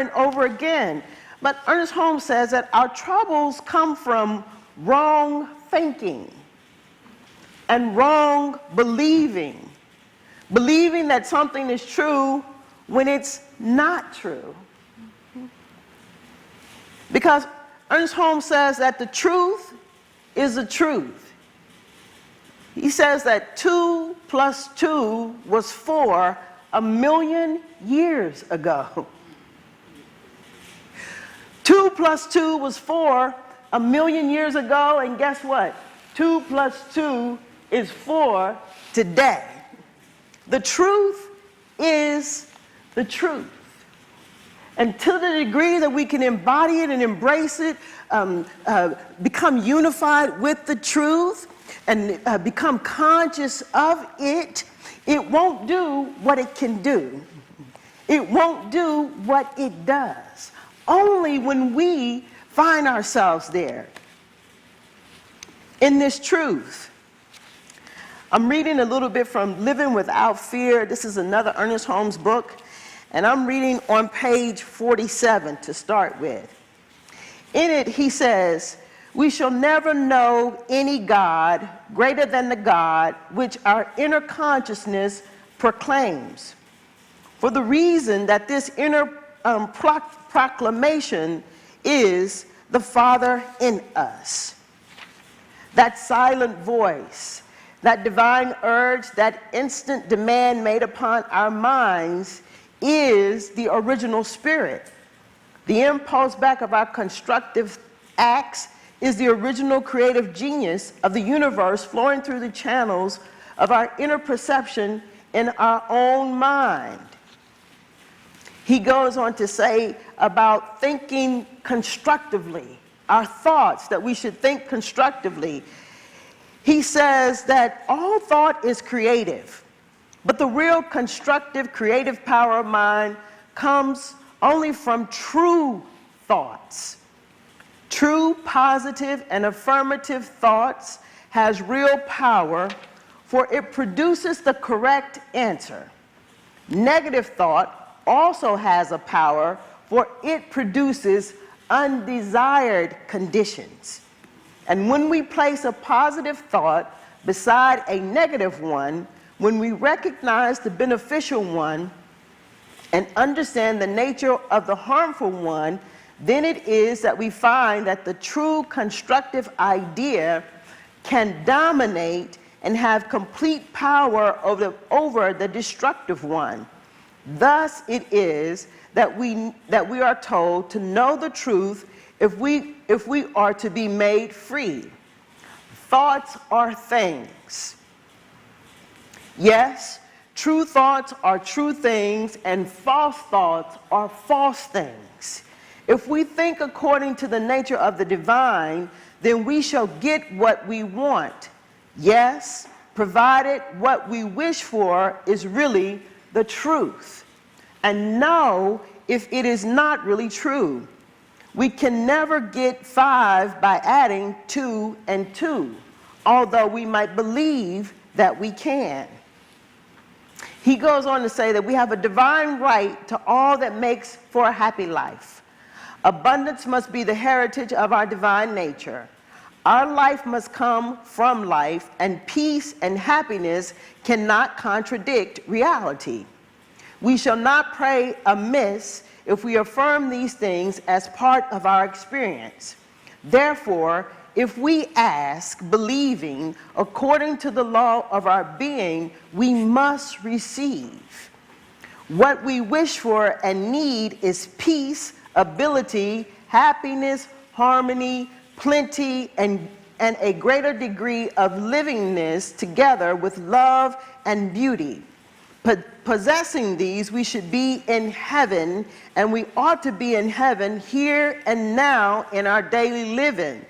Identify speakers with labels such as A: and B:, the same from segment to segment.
A: and over again. But Ernest Holmes says that our troubles come from wrong thinking and wrong believing. Believing that something is true when it's not true. Because Ernest Holmes says that the truth is the truth. He says that 2 plus 2 was 4 1,000,000 years ago. 2 plus 2 was 4 1,000,000 years ago, and guess what? 2 plus 2 is 4 today. The truth is the truth. And to the degree that we can embody it and embrace it, become unified with the truth, and become conscious of it, it won't do what it can do. It won't do what it does. Only when we find ourselves there, in this truth. I'm reading a little bit from Living Without Fear. This is another Ernest Holmes book, and I'm reading on page 47 to start with. In it, he says, "We shall never know any God greater than the God which our inner consciousness proclaims, for the reason that this inner proclamation is the Father in us." That silent voice, that divine urge, that instant demand made upon our minds is the original spirit. The impulse back of our constructive acts is the original creative genius of the universe flowing through the channels of our inner perception in our own mind. He goes on to say about thinking constructively, our thoughts, that we should think constructively. He says that all thought is creative, but the real constructive, creative power of mind comes only from true thoughts. True, positive, and affirmative thoughts has real power, for it produces the correct answer. Negative thought also has a power, for it produces undesired conditions. And when we place a positive thought beside a negative one, when we recognize the beneficial one and understand the nature of the harmful one, then it is that we find that the true constructive idea can dominate and have complete power over the destructive one. Thus it is that we are told to know the truth if we are to be made free. Thoughts are things. Yes, true thoughts are true things, and false thoughts are false things. If we think according to the nature of the divine, then we shall get what we want. Yes, provided what we wish for is really the truth. And no, if it is not really true. We can never get 5 by adding 2 and 2, although we might believe that we can. He goes on to say that we have a divine right to all that makes for a happy life. Abundance must be the heritage of our divine nature. Our life must come from life, and peace and happiness cannot contradict reality. We shall not pray amiss if we affirm these things as part of our experience. Therefore, if we ask, believing, according to the law of our being, we must receive. What we wish for and need is peace, ability, happiness, harmony, plenty, and a greater degree of livingness together with love and beauty. Possessing these, we should be in heaven, and we ought to be in heaven here and now in our daily living.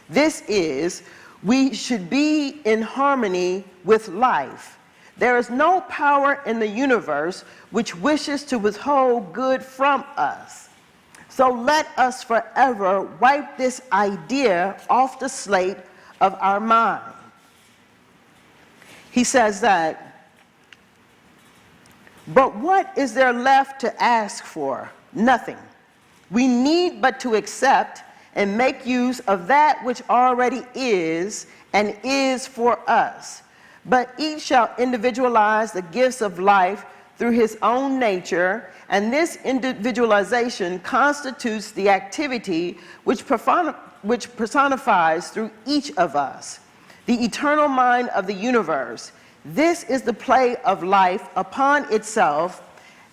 A: This is, we should be in harmony with life. There is no power in the universe which wishes to withhold good from us. So let us forever wipe this idea off the slate of our mind. He says that, but what is there left to ask for? Nothing. We need but to accept and make use of that which already is and is for us. But each shall individualize the gifts of life through his own nature, and this individualization constitutes the activity which personifies through each of us the eternal mind of the universe. This is the play of life upon itself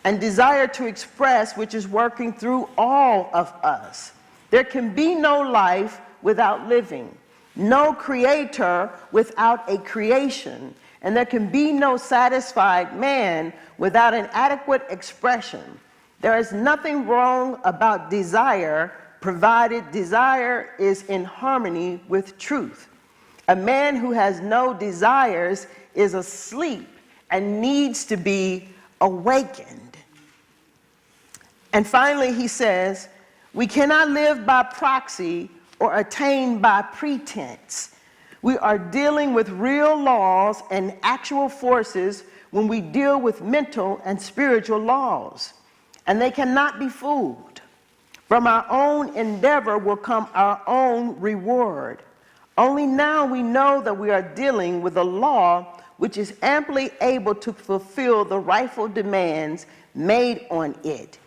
A: and desire to express which is working through all of us. There can be no life without living, no creator without a creation, and there can be no satisfied man without an adequate expression. There is nothing wrong about desire, provided desire is in harmony with truth. A man who has no desires is asleep and needs to be awakened. And finally, he says, we cannot live by proxy or attain by pretense. We are dealing with real laws and actual forces when we deal with mental and spiritual laws, and they cannot be fooled. From our own endeavor will come our own reward. Only now we know that we are dealing with a law which is amply able to fulfill the rightful demands made on it,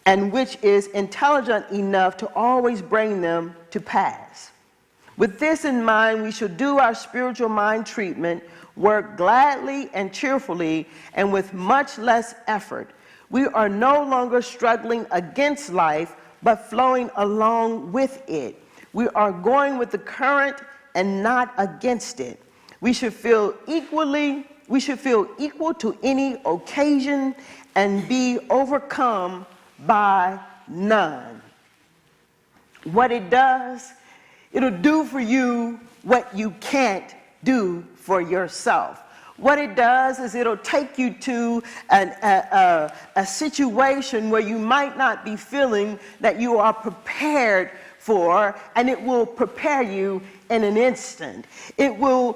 A: and which is intelligent enough to always bring them to pass. With this in mind, we should do our spiritual mind treatment, work gladly and cheerfully, and with much less effort. We are no longer struggling against life, but flowing along with it. We are going with the current and not against it. We should feel equal to any occasion and be overcome by none. What it does, it'll do for you what you can't do for yourself. What it does is it'll take you to a situation where you might not be feeling that you are prepared for, and it will prepare you in an instant. It will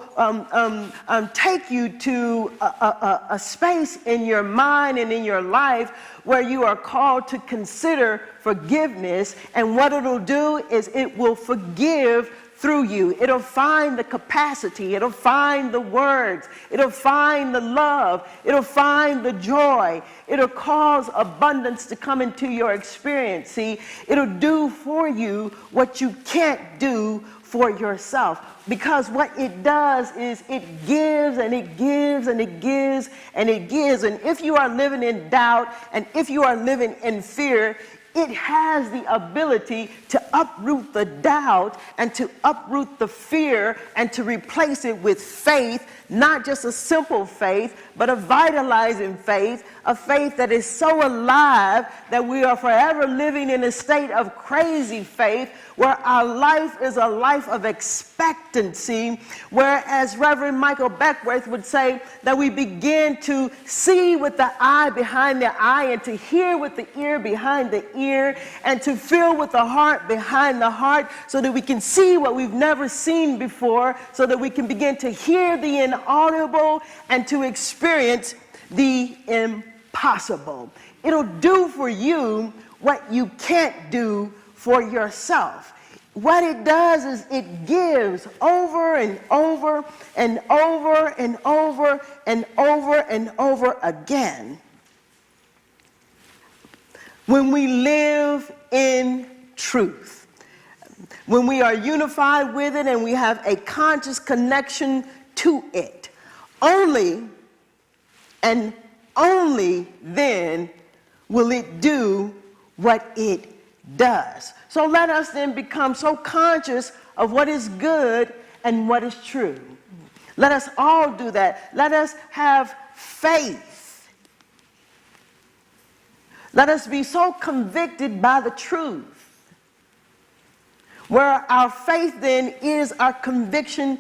A: take you to a space in your mind and in your life where you are called to consider forgiveness, and what it'll do is it will forgive through you. It'll find the capacity, it'll find the words, it'll find the love, it'll find the joy, it'll cause abundance to come into your experience. See, it'll do for you what you can't do for yourself, because what it does is it gives and it gives and it gives and it gives. And if you are living in doubt and if you are living in fear, it has the ability to uproot the doubt and to uproot the fear and to replace it with faith, not just a simple faith, but a vitalizing faith, a faith that is so alive that we are forever living in a state of crazy faith, where our life is a life of expectancy, whereas Reverend Michael Beckworth would say that we begin to see with the eye behind the eye, and to hear with the ear behind the ear, and to feel with the heart behind the heart, so that we can see what we've never seen before, so that we can begin to hear the inaudible and to experience the impossible. It'll do for you what you can't do for yourself. What it does is it gives over and over and over and over and over and over again. When we live in truth, when we are unified with it and we have a conscious connection to it, only and only then will it do what it does. So let us then become so conscious of what is good and what is true. Let us all do that. Let us have faith. Let us be so convicted by the truth, where our faith then is our conviction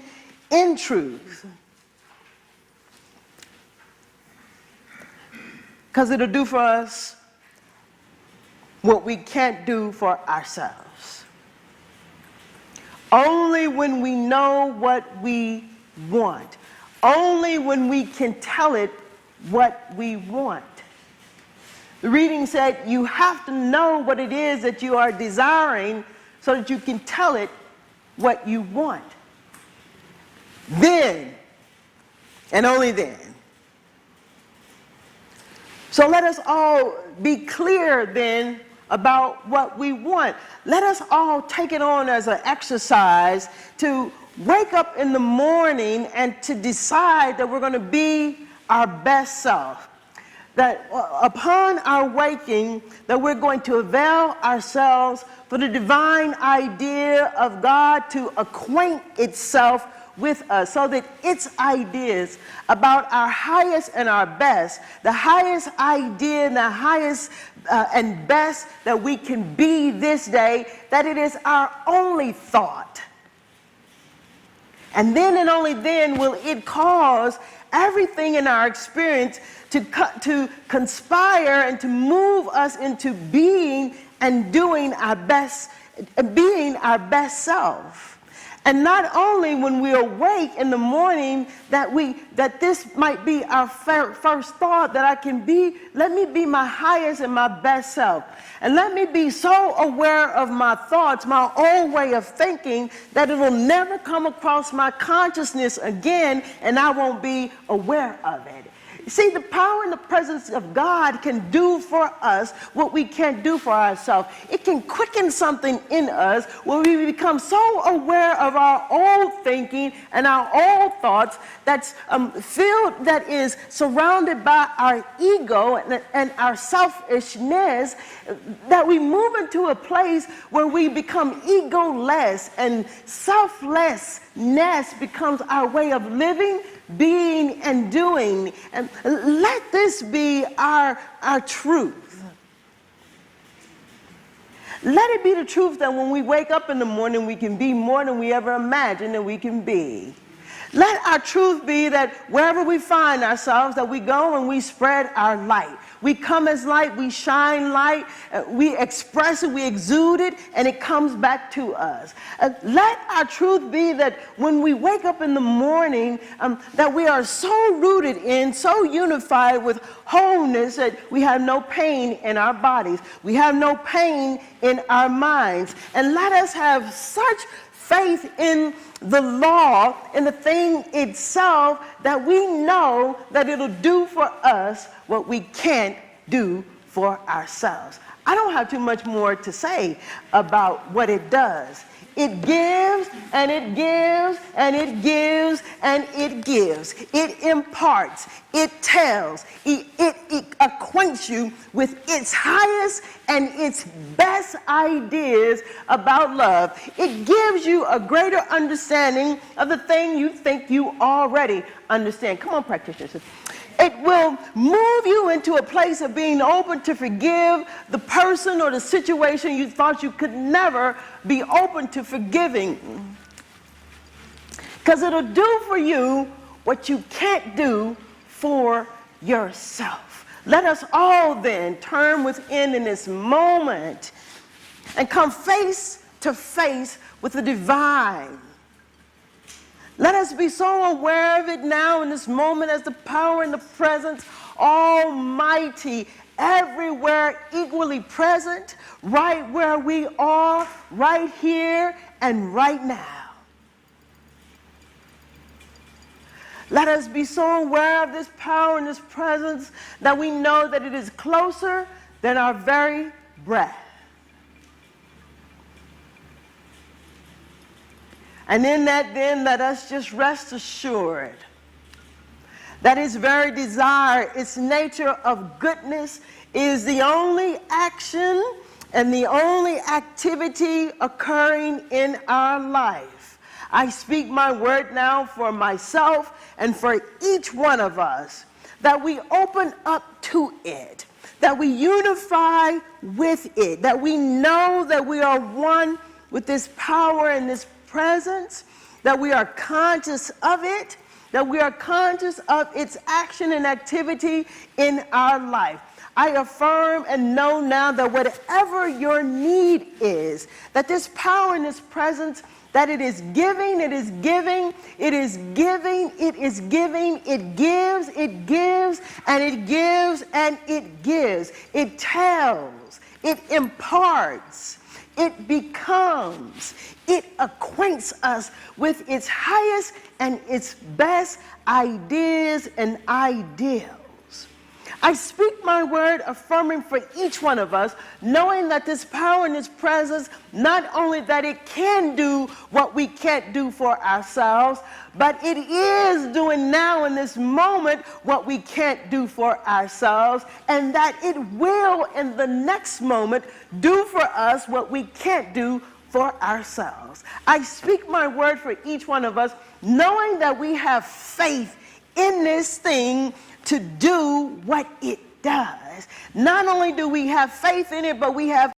A: in truth. Because it'll do for us what we can't do for ourselves. Only when we know what we want, only when we can tell it what we want, The reading said you have to know what it is that you are desiring so that you can tell it what you want. Then, and only then. So let us all be clear then about what we want. Let us all take it on as an exercise to wake up in the morning and to decide that we're going to be our best self. That upon our waking, that we're going to avail ourselves for the divine idea of God to acquaint itself with us, so that its ideas about our highest and our best, the highest idea and the highest and best that we can be this day, that it is our only thought. And then and only then will it cause everything in our experience to conspire and to move us into being and doing our best, being our best self. And not only when we awake in the morning that this might be our first thought, that I can be, let me be my highest and my best self. And let me be so aware of my thoughts, my own way of thinking, that it will never come across my consciousness again and I won't be aware of it. See, the power and the presence of God can do for us what we can't do for ourselves. It can quicken something in us where we become so aware of our own thinking and our own thoughts that's filled, that is surrounded by our ego and our selfishness, that we move into a place where we become ego-less, and selflessness becomes our way of living, being, and doing. And let this be our truth. Let it be the truth that when we wake up in the morning, we can be more than we ever imagined that we can be. Let our truth be that wherever we find ourselves, that we go and we spread our light. We come as light, we shine light, we express it, we exude it, and it comes back to us. Let our truth be that when we wake up in the morning, that we are so rooted in, so unified with wholeness that we have no pain in our bodies. We have no pain in our minds. And let us have such faith in the law, in the thing itself, that we know that it'll do for us what we can't do for ourselves. I don't have too much more to say about what it does. It gives, and it gives, and it gives, and it gives. It imparts, it tells, it acquaints you with its highest and its best ideas about love. It gives you a greater understanding of the thing you think you already understand. Come on, practitioners. It will move you into a place of being open to forgive the person or the situation you thought you could never be open to forgiving. Because it'll do for you what you can't do for yourself. Let us all then turn within in this moment and come face to face with the divine. Let us be so aware of it now in this moment as the power and the presence, almighty, everywhere equally present, right where we are, right here and right now. Let us be so aware of this power and this presence that we know that it is closer than our very breath. And in that, then, let us just rest assured that its very desire, its nature of goodness, is the only action and the only activity occurring in our life. I speak my word now for myself and for each one of us, that we open up to it, that we unify with it, that we know that we are one with this power and this presence, that we are conscious of it, that we are conscious of its action and activity in our life. I affirm and know now that whatever your need is, that this power and this presence, that it is giving, it is giving, it is giving, it is giving, it gives, and it gives, and it gives. It tells, it imparts, it becomes, it acquaints us with its highest and its best ideas and ideals. I speak my word affirming for each one of us, knowing that this power and this presence, not only that it can do what we can't do for ourselves, but it is doing now in this moment what we can't do for ourselves, and that it will in the next moment do for us what we can't do for ourselves. I speak my word for each one of us, knowing that we have faith in this thing to do what it does. Not only do we have faith in it, but we have